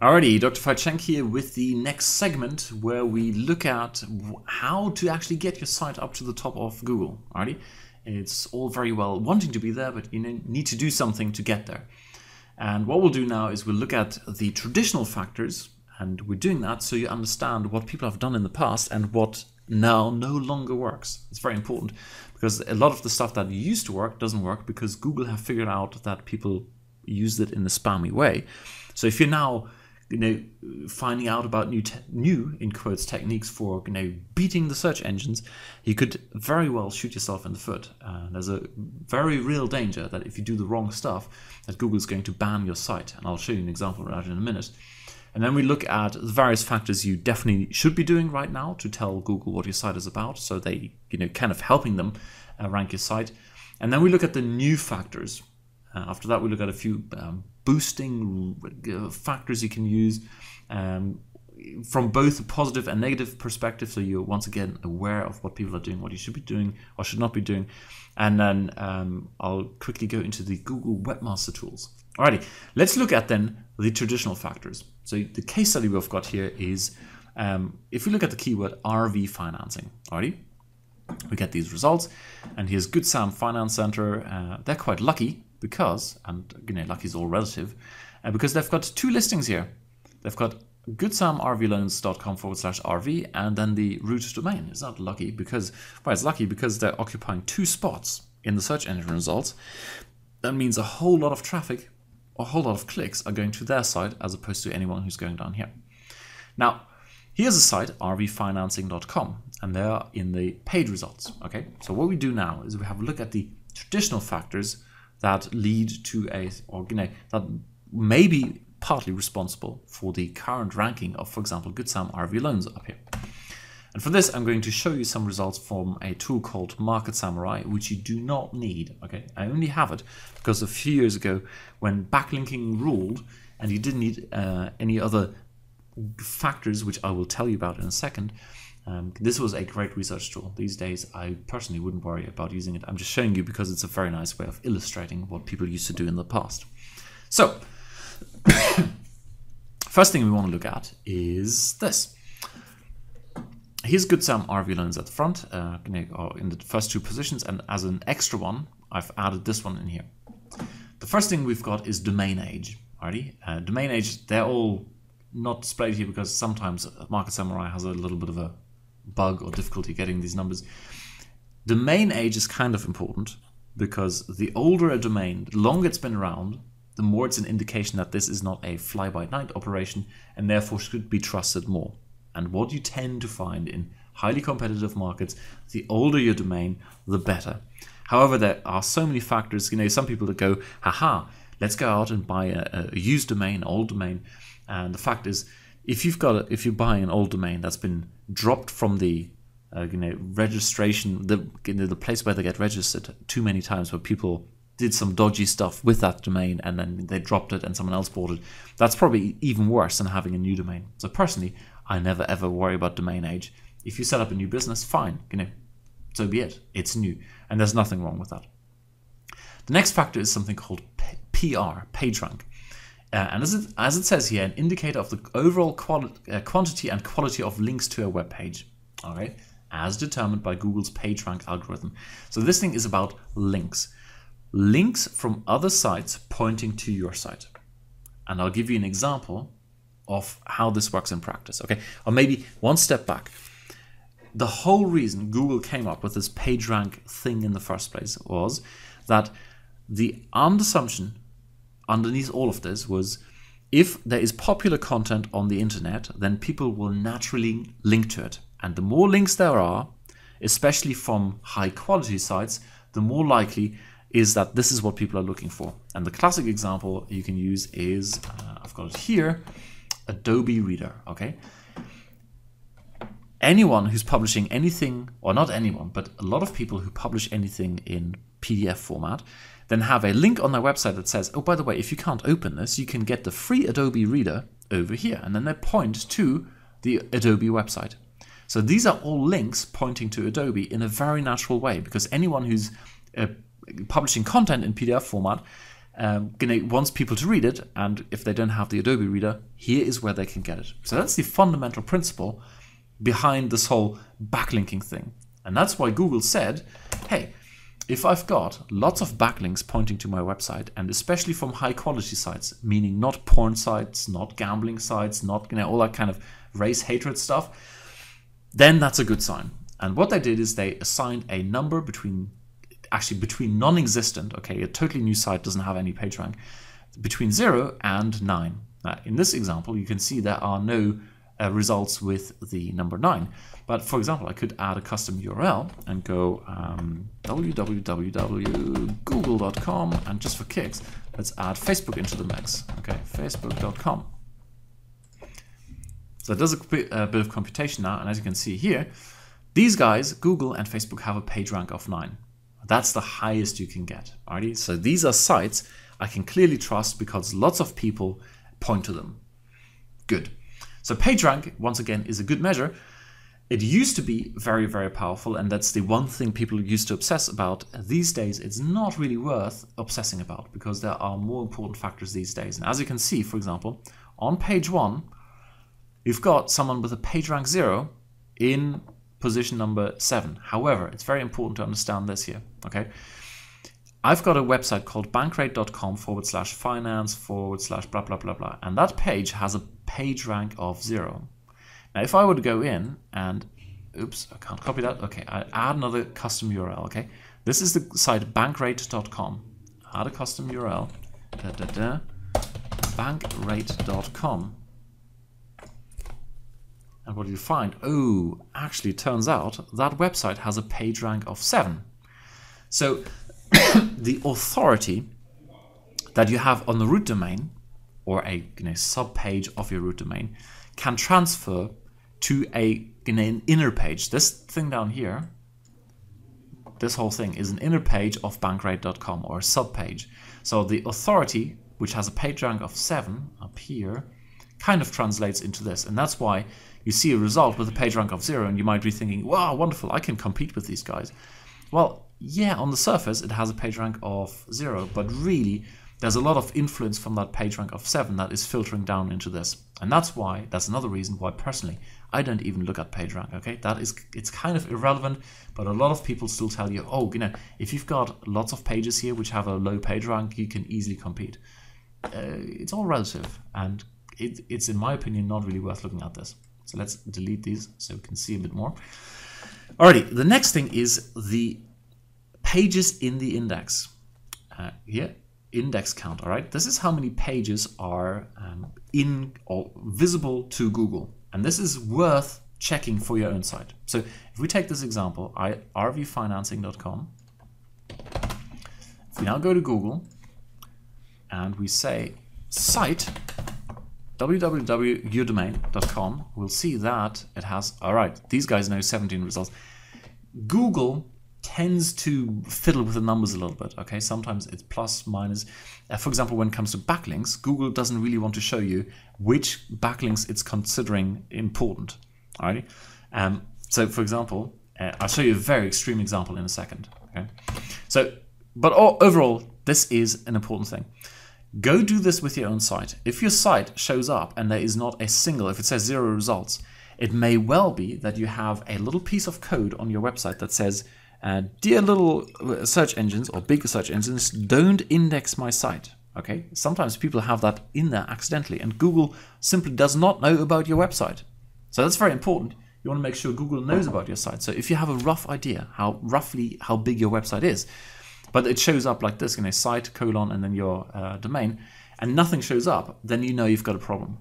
Alrighty, Dr. Veit Schenk here with the next segment where we look at how to actually get your site up to the top of Google. Alrighty, it's all very well wanting to be there, but you need to do something to get there. And what we'll do now is we'll look at the traditional factors, and we're doing that so you understand what people have done in the past and what now no longer works. It's very important because a lot of the stuff that used to work doesn't work because Google have figured out that people used it in a spammy way. So if you're now finding out about new in quotes techniques for beating the search engines, you could very well shoot yourself in the foot. There's a very real danger that if you do the wrong stuff, that Google's going to ban your site, and I'll show you an example of that in a minute. And then we look at the various factors you definitely should be doing right now to tell Google what your site is about, so they kind of helping them rank your site. And then we look at the new factors. After that, we look at a few boosting factors you can use from both a positive and negative perspective, so you're once again aware of what people are doing, what you should be doing or should not be doing. And then I'll quickly go into the Google Webmaster Tools. Alrighty, let's look at then the traditional factors. So the case study we've got here is if we look at the keyword RV financing. Alrighty, we get these results, and here's Good Sam Finance Center. They're quite lucky because, and lucky is all relative, because they've got two listings here. They've got goodsamrvloans.com/RV and then the root domain. It's not lucky because, well, it's lucky because they're occupying two spots in the search engine results. That means a whole lot of traffic, a whole lot of clicks are going to their site as opposed to anyone who's going down here. Now, here's a site, rvfinancing.com, and they're in the page results. Okay, so what we do now is we have a look at the traditional factors that lead to that may be partly responsible for the current ranking of, for example, Good Sam RV Loans up here. And for this, I'm going to show you some results from a tool called Market Samurai, which you do not need. Okay, I only have it because a few years ago, when backlinking ruled, and you didn't need any other factors, which I will tell you about in a second. This was a great research tool. These days, I personally wouldn't worry about using it. I'm just showing you because it's a very nice way of illustrating what people used to do in the past. So, first thing we want to look at is this. Here's Good Sam RV Loans at the front, in the first two positions, and as an extra one, I've added this one in here. The first thing we've got is domain age. Alrighty, domain age, they're all not displayed here because sometimes Market Samurai has a little bit of a bug or difficulty getting these numbers. Domain age is kind of important because the older a domain, the longer it's been around, the more it's an indication that this is not a fly-by-night operation and therefore should be trusted more. And what you tend to find in highly competitive markets, the older your domain, the better. However, there are so many factors. Some people that go, haha, let's go out and buy a used domain, old domain. And the fact is, if you're buying an old domain that's been dropped from the registration, the place where they get registered too many times, where people did some dodgy stuff with that domain and then they dropped it and someone else bought it, that's probably even worse than having a new domain. So personally, I never ever worry about domain age. If you set up a new business, fine, so be it. It's new, and there's nothing wrong with that. The next factor is something called PR, PageRank. And as it says here, an indicator of the overall quantity and quality of links to a web page, all right, as determined by Google's PageRank algorithm. So this thing is about links. Links from other sites pointing to your site. And I'll give you an example of how this works in practice, okay? Or maybe one step back. The whole reason Google came up with this PageRank thing in the first place was that the assumption underneath all of this was if there is popular content on the internet, then people will naturally link to it. And the more links there are, especially from high quality sites, the more likely is that this is what people are looking for. And the classic example you can use is, I've got it here, Adobe Reader, okay? Anyone who's publishing anything, or not anyone, but a lot of people who publish anything in PDF format, then have a link on their website that says, oh, by the way, if you can't open this, you can get the free Adobe Reader over here. And then they point to the Adobe website. So these are all links pointing to Adobe in a very natural way, because anyone who's publishing content in PDF format wants people to read it, and if they don't have the Adobe Reader, here is where they can get it. So that's the fundamental principle behind this whole backlinking thing. And that's why Google said, hey, if I've got lots of backlinks pointing to my website, and especially from high quality sites, meaning not porn sites, not gambling sites, not all that kind of race hatred stuff, then that's a good sign. And what they did is they assigned a number between non-existent, okay, a totally new site doesn't have any PageRank, between 0 and 9. Now, in this example, you can see there are no results with the number 9. But for example, I could add a custom URL and go www.google.com, and just for kicks, let's add Facebook into the mix. Okay, facebook.com. So it does a bit of computation now, and as you can see here, these guys, Google and Facebook, have a PageRank of 9. That's the highest you can get. Alrighty, so these are sites I can clearly trust because lots of people point to them. Good. So PageRank, once again, is a good measure. It used to be very, very powerful, and that's the one thing people used to obsess about. These days, it's not really worth obsessing about because there are more important factors these days. And as you can see, for example, on page 1, you've got someone with a PageRank 0 in position number 7. However, it's very important to understand this here, okay? I've got a website called bankrate.com/finance/ blah, blah, blah, blah. And that page has a PageRank of 0. Now, if I were to go in and, oops, I can't copy that. Okay, I add another custom URL, okay? This is the site bankrate.com. Add a custom URL, bankrate.com. And what do you find? Oh, actually, it turns out that website has a PageRank of 7. So the authority that you have on the root domain, or a sub-page of your root domain, can transfer to an inner page. This thing down here, this whole thing is an inner page of bankrate.com, or a sub-page. So the authority, which has a PageRank of 7 up here, kind of translates into this. And that's why you see a result with a PageRank of 0, and you might be thinking, wow, wonderful, I can compete with these guys. Well, yeah, on the surface, it has a PageRank of 0, but really, there's a lot of influence from that PageRank of 7 that is filtering down into this. And that's another reason why, personally, I don't even look at PageRank, okay? It's kind of irrelevant, but a lot of people still tell you, oh, if you've got lots of pages here which have a low PageRank, you can easily compete. It's all relative, and it's, in my opinion, not really worth looking at this. So let's delete these so we can see a bit more. Alrighty, the next thing is the pages in the index. Here, index count, all right? This is how many pages are in or visible to Google. And this is worth checking for your own site. So if we take this example, rvfinancing.com. If we now go to Google and we say site, www.yourdomain.com, we'll see that it has, all right, these guys know 17 results. Google tends to fiddle with the numbers a little bit, okay? Sometimes it's plus, minus. For example, when it comes to backlinks, Google doesn't really want to show you which backlinks it's considering important, all right? So for example, I'll show you a very extreme example in a second, okay? So, but overall, this is an important thing. Go do this with your own site. If your site shows up and there is not a single, if it says 0 results, it may well be that you have a little piece of code on your website that says, dear little search engines or big search engines, don't index my site. Okay, sometimes people have that in there accidentally, and Google simply does not know about your website. So that's very important. You want to make sure Google knows about your site. So if you have a rough idea roughly how big your website is, but it shows up like this, site, colon, and then your domain, and nothing shows up, then you know you've got a problem.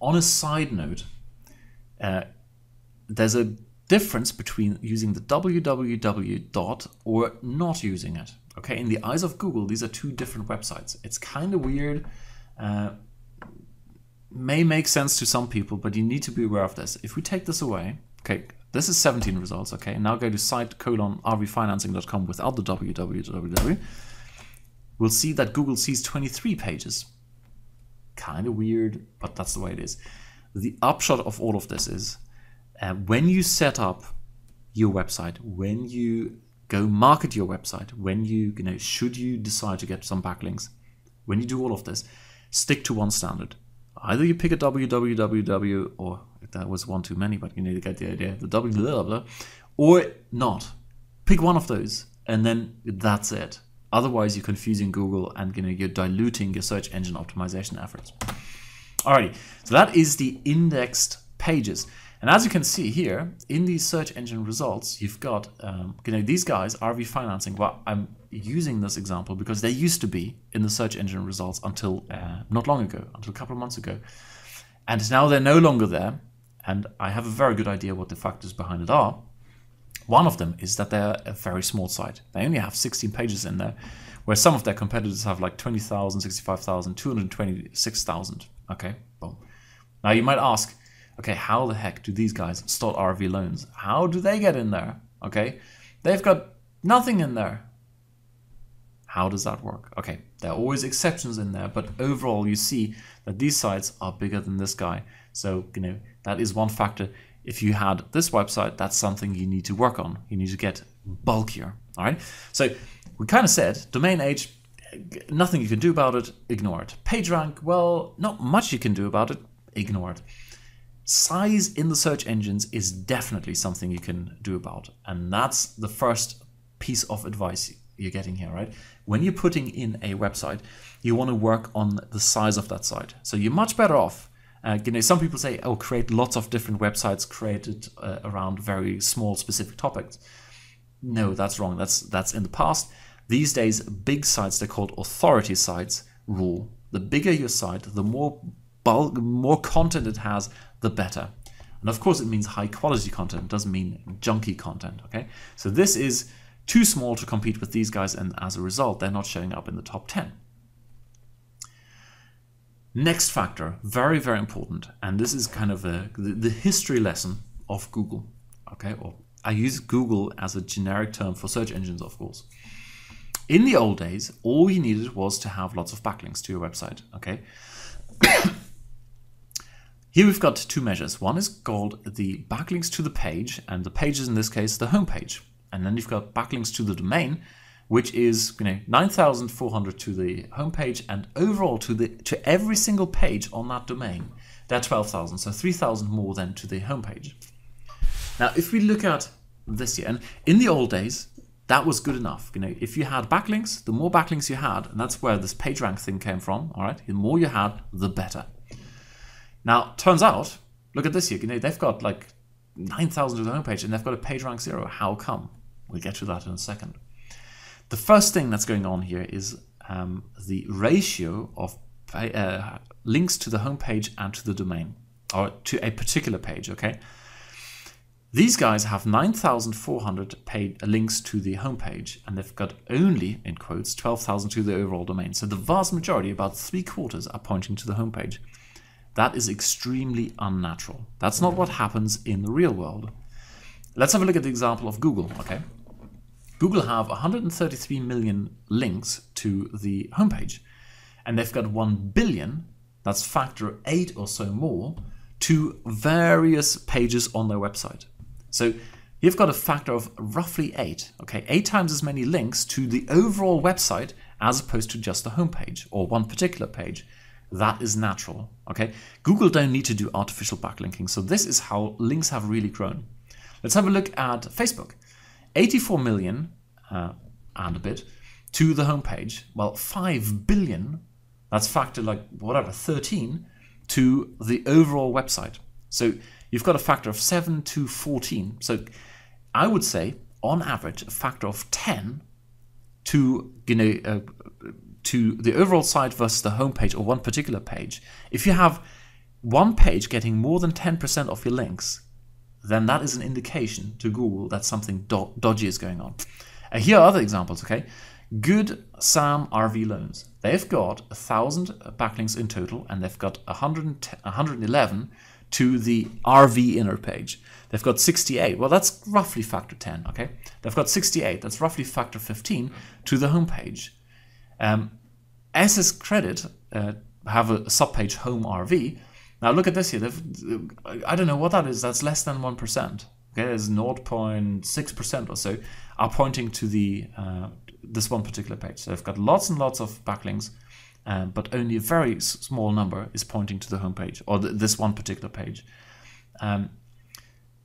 On a side note, there's a difference between using the www dot or not using it. Okay, in the eyes of Google, these are two different websites. It's kind of weird. May make sense to some people, but you need to be aware of this. If we take this away, okay, this is 17 results, okay, and now go to site colon rvfinancing.com without the www, we'll see that Google sees 23 pages. Kind of weird, but that's the way it is. The upshot of all of this is when you set up your website, when you go market your website, when you know, should you decide to get some backlinks, when you do all of this, stick to one standard. Either you pick a www, or if that was one too many, but you need to get the idea, the w blah, blah, or not. Pick one of those, and then that's it. Otherwise, you're confusing Google, and you know, you're diluting your search engine optimization efforts. Alrighty, so that is the indexed pages. And as you can see here, in these search engine results, you've got, you know, these guys, RV Financing. Well, I'm using this example because they used to be in the search engine results until not long ago, until a couple of months ago. And now they're no longer there. And I have a very good idea what the factors behind it are. One of them is that they're a very small site. They only have 16 pages in there, where some of their competitors have like 20,000, 65,000, 226,000. Okay, boom. Now you might ask, okay, how the heck do these guys start RV loans? How do they get in there? Okay, they've got nothing in there. How does that work? Okay, there are always exceptions in there, but overall you see that these sites are bigger than this guy. So, you know, that is one factor. If you had this website, that's something you need to work on. You need to get bulkier, all right? So we kind of said domain age, nothing you can do about it, ignore it. PageRank, well, not much you can do about it, ignore it. Size in the search engines is definitely something you can do about. And that's the first piece of advice you're getting here, right? When you're putting in a website, you want to work on the size of that site. So you're much better off. You know, some people say, oh, create lots of different websites created around very small specific topics. No, that's wrong. That's in the past. These days, big sites, they're called authority sites, rule. The bigger your site, the more bulk, more content it has, the better. And of course, it means high quality content. It doesn't mean junky content. Okay, so this is too small to compete with these guys, and as a result, they're not showing up in the top 10. Next factor, very, very important, and this is kind of the history lesson of Google, okay? Or I use Google as a generic term for search engines, of course. In the old days, all you needed was to have lots of backlinks to your website, okay? Here we've got two measures. One is called the backlinks to the page, and the page is in this case the home page. And then you've got backlinks to the domain, which is 9,400 to the homepage, and overall to every single page on that domain, they're 12,000, so 3,000 more than to the homepage. Now, if we look at this here, and in the old days, that was good enough. If you had backlinks, the more backlinks you had, and that's where this PageRank thing came from. All right, the more you had, the better. Now, turns out, look at this here. They've got like 9,000 to the homepage, and they've got a PageRank 0. How come? We'll get to that in a second. The first thing that's going on here is the ratio of links to the homepage and to the domain, or to a particular page, okay? These guys have 9,400 links to the homepage, and they've got only, in quotes, 12,000 to the overall domain. So the vast majority, about 3/4, are pointing to the homepage. That is extremely unnatural. That's not what happens in the real world. Let's have a look at the example of Google, okay? Google have 133 million links to the homepage, and they've got 1 billion, that's factor 8 or so more, to various pages on their website. So you've got a factor of roughly 8, okay? 8 times as many links to the overall website as opposed to just the homepage or one particular page. That is natural, okay? Google don't need to do artificial backlinking, so this is how links have really grown. Let's have a look at Facebook. 84 million and a bit to the homepage. Well, 5 billion, that's factor like whatever, 13 to the overall website. So you've got a factor of 7 to 14. So I would say on average a factor of 10 to to the overall site versus the homepage or one particular page. If you have one page getting more than 10% of your links, then that is an indication to Google that something dodgy is going on. Here are other examples, okay? Good Sam RV Loans. They've got 1,000 backlinks in total, and they've got 111 to the RV inner page. They've got 68. Well, that's roughly factor 10, okay? They've got 68. That's roughly factor 15 to the homepage. SS Credit have a subpage Home RV. Now look at this here. I don't know what that is. That's less than 1%. Okay, there's 0.6% or so are pointing to the this one particular page. So I've got lots and lots of backlinks, but only a very small number is pointing to the home page or this one particular page.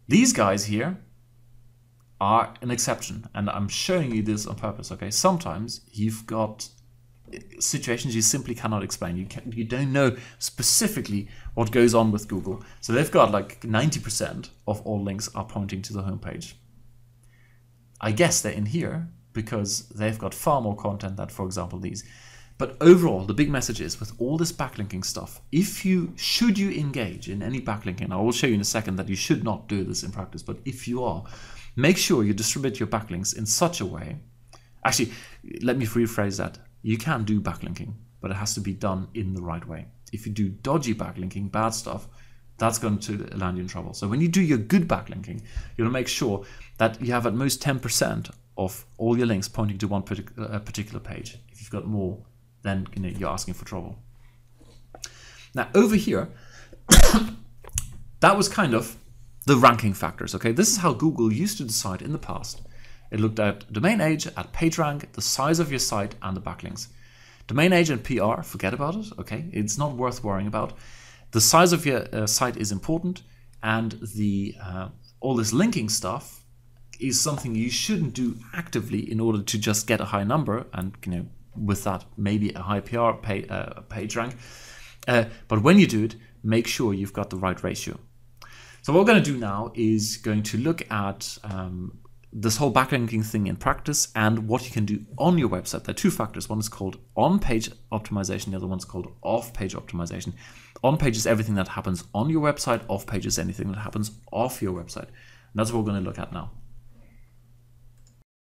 These guys here are an exception, and I'm showing you this on purpose. Okay, sometimes you've got situations you simply cannot explain. You don't know specifically what goes on with Google. So they've got like 90% of all links are pointing to the home page. I guess they're in here because they've got far more content than, for example, these. But overall, the big message is, with all this backlinking stuff, should you engage in any backlinking, I will show you in a second that you should not do this in practice, but if you are, make sure you distribute your backlinks in such a way. Actually, let me rephrase that. You can do backlinking, but it has to be done in the right way. If you do dodgy backlinking, bad stuff, that's going to land you in trouble. So when you do your good backlinking, you want to make sure that you have at most 10% of all your links pointing to one particular page. If you've got more, then you're asking for trouble. Now over here, that was kind of the ranking factors. Okay, this is how Google used to decide in the past. It looked at domain age, at PageRank, the size of your site, and the backlinks. Domain age and PR, forget about it. Okay, it's not worth worrying about. The size of your site is important, and the all this linking stuff is something you shouldn't do actively in order to just get a high number and with that maybe a high PR PageRank. But when you do it, make sure you've got the right ratio. So what we're going to do now is going to look at this whole backlinking thing in practice and what you can do on your website. There are two factors. One is called on-page optimization. The other one's called off-page optimization. On-page is everything that happens on your website. Off-page is anything that happens off your website. And that's what we're going to look at now.